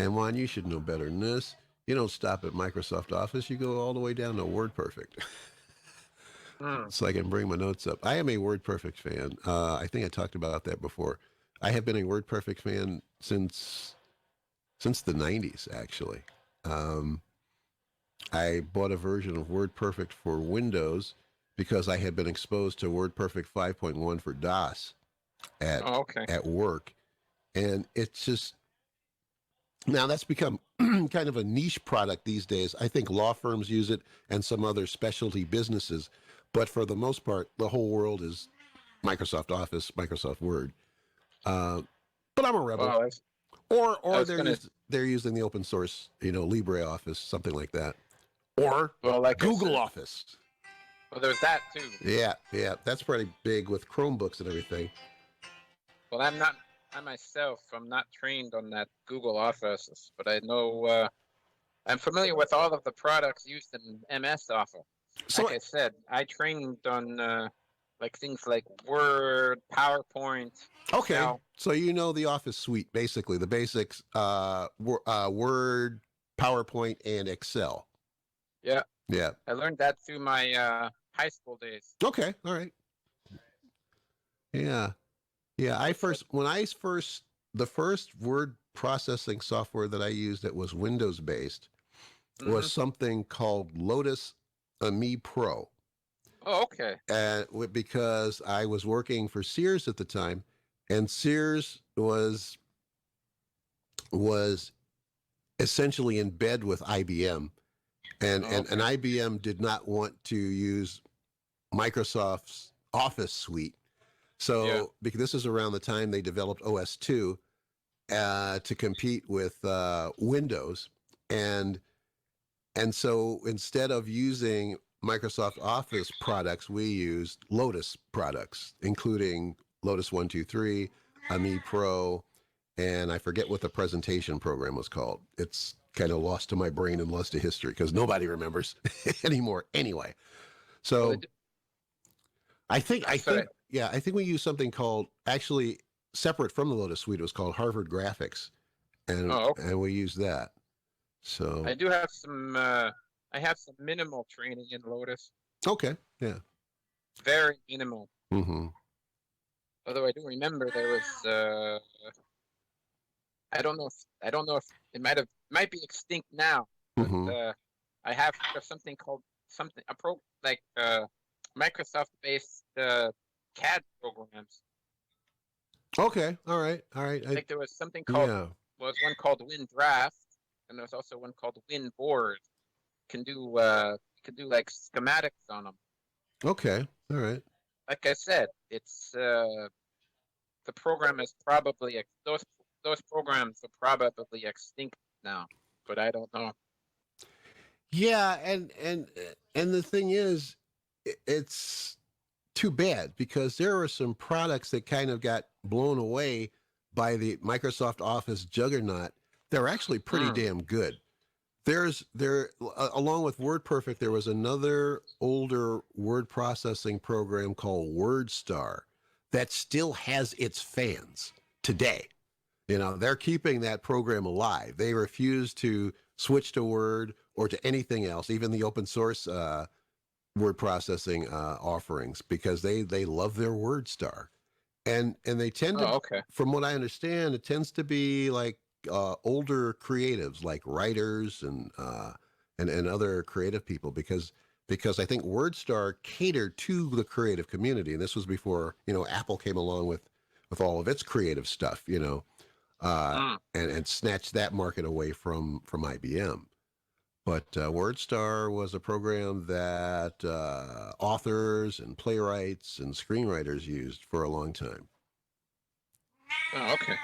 And Juan, you should know better than this. You don't stop at Microsoft Office. You go all the way down to WordPerfect. Mm. So I can bring my notes up. I am a WordPerfect fan. I think I talked about that before. I have been a WordPerfect fan since the 90s, actually. Um, I bought a version of WordPerfect for Windows because I had been exposed to WordPerfect 5.1 for DOS at Oh, okay. at work, and it's just now that's become kind of a niche product these days. I think law firms use it and some other specialty businesses, but for the most part, the whole world is Microsoft Office, Microsoft Word. Uh, but I'm a rebel. Well, I Or was gonna. they're using the open source, LibreOffice, something like that, or Well, like I Google said, Office. well, there's that too. Yeah, that's pretty big with Chromebooks and everything. Well, I myself, I'm not trained on that Google Office, but I know I'm familiar with all of the products used in MS Office. So, Like I said, I trained on like things like Word, PowerPoint, okay, Excel. so you know the Office suite, basically the basics: Word, PowerPoint, and Excel. Yeah, Yeah. I learned that through my high school days. Okay. All right. Yeah. Yeah. The first word processing software that I used that was Windows based Mm-hmm. was something called Lotus Ami Pro. Oh, okay. Because I was working for Sears at the time, and Sears was essentially in bed with IBM, and IBM did not want to use Microsoft's Office suite. So because this is around the time they developed OS2 to compete with Windows, and so instead of using Microsoft Office products, we used Lotus products, including Lotus 123, Ami Pro, and I forget what the presentation program was called. It's kind of lost to my brain and lost to history because nobody remembers anymore. Anyway, so Well, I think we used something called, actually separate from the Lotus suite. It was called Harvard Graphics, and okay. and we used that. So I do have some. I have some minimal training in Lotus. okay, yeah. Very minimal. Mm-hmm. Although I do remember there was. I don't know if it might be extinct now, but Mm-hmm. I have heard of something called like Microsoft based CAD programs. Okay, all right. I think there was something called Yeah. was one called WinDraft, and there's also one called WinBoard. Can do like schematics on them. Okay, all right. Like I said, it's the program is probably those programs are probably extinct now, but I don't know. Yeah, and the thing is, it's too bad because there are some products that kind of got blown away by the Microsoft Office juggernaut. They're actually pretty damn good. Along with WordPerfect, there was another older word processing program called WordStar that still has its fans today. They're keeping that program alive. They refuse to switch to Word or to anything else, even the open source word processing offerings, because they love their WordStar. And they tend to, Okay. from what I understand, it tends to be like older creatives, like writers and other creative people, because I think WordStar catered to the creative community, and this was before Apple came along with all of its creative stuff, and snatched that market away from IBM. But WordStar was a program that authors and playwrights and screenwriters used for a long time. Oh, okay.